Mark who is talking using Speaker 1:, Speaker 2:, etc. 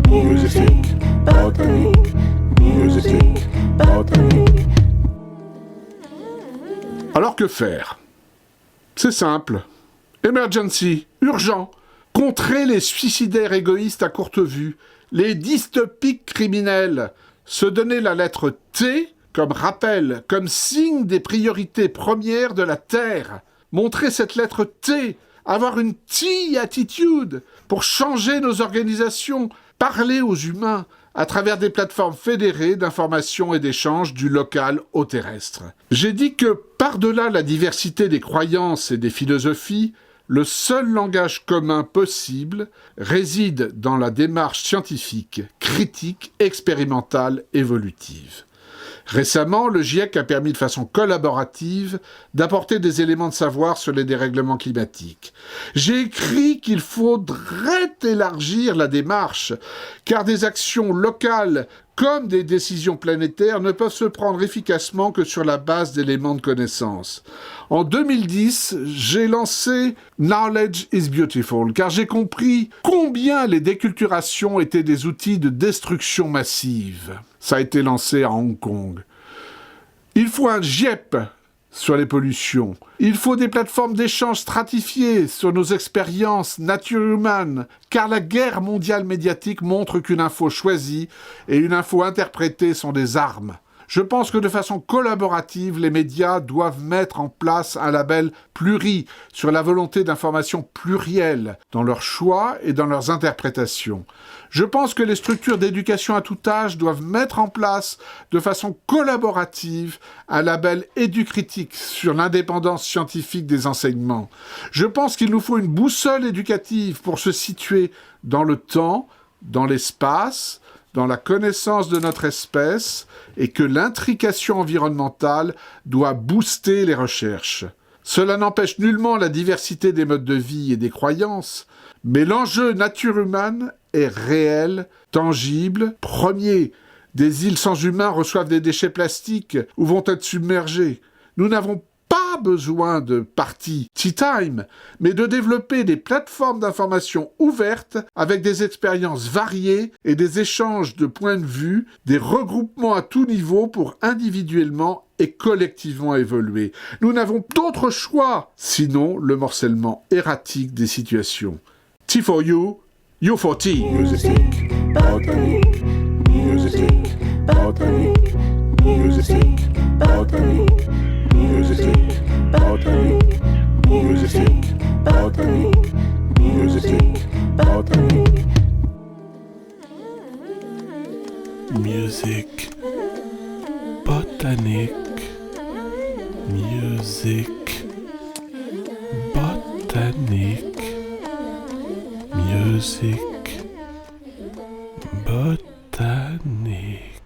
Speaker 1: Music, botany, music, botany.
Speaker 2: Alors que faire? C'est simple. Emergency, urgent. Contrer les suicidaires égoïstes à courte vue, les dystopiques criminels. Se donner la lettre T comme rappel, comme signe des priorités premières de la Terre. Montrer cette lettre T, avoir une T-attitude pour changer nos organisations, parler aux humains à travers des plateformes fédérées d'information et d'échange du local au terrestre. J'ai dit que, par-delà la diversité des croyances et des philosophies, le seul langage commun possible réside dans la démarche scientifique, critique, expérimentale, évolutive. Récemment, le GIEC a permis de façon collaborative d'apporter des éléments de savoir sur les dérèglements climatiques. J'ai écrit qu'il faudrait élargir la démarche, car des actions locales comme des décisions planétaires ne peuvent se prendre efficacement que sur la base d'éléments de connaissance. En 2010, j'ai lancé « Knowledge is Beautiful » car j'ai compris combien les déculturations étaient des outils de destruction massive. Ça a été lancé à Hong Kong. Il faut un GIEP sur les pollutions. Il faut des plateformes d'échange stratifiées sur nos expériences nature humaine, car la guerre mondiale médiatique montre qu'une info choisie et une info interprétée sont des armes. Je pense que de façon collaborative, les médias doivent mettre en place un label pluri sur la volonté d'information plurielle dans leurs choix et dans leurs interprétations. Je pense que les structures d'éducation à tout âge doivent mettre en place de façon collaborative un label éducritique sur l'indépendance scientifique des enseignements. Je pense qu'il nous faut une boussole éducative pour se situer dans le temps, dans l'espace, dans la connaissance de notre espèce et que l'intrication environnementale doit booster les recherches. Cela n'empêche nullement la diversité des modes de vie et des croyances, mais l'enjeu nature humaine est réel, tangible, premier. Des îles sans humains reçoivent des déchets plastiques ou vont être submergés. Nous n'avons pas besoin de parties tea time, mais de développer des plateformes d'information ouvertes avec des expériences variées et des échanges de points de vue, des regroupements à tout niveau pour individuellement et collectivement évoluer. Nous n'avons d'autre choix, sinon le morcellement erratique des situations. T for you, you for tea.
Speaker 1: Music, botany, music, botany, music, botany, music, botany, music, botany, music, botany.
Speaker 3: Music, botanique, music, botanique, music, botanique.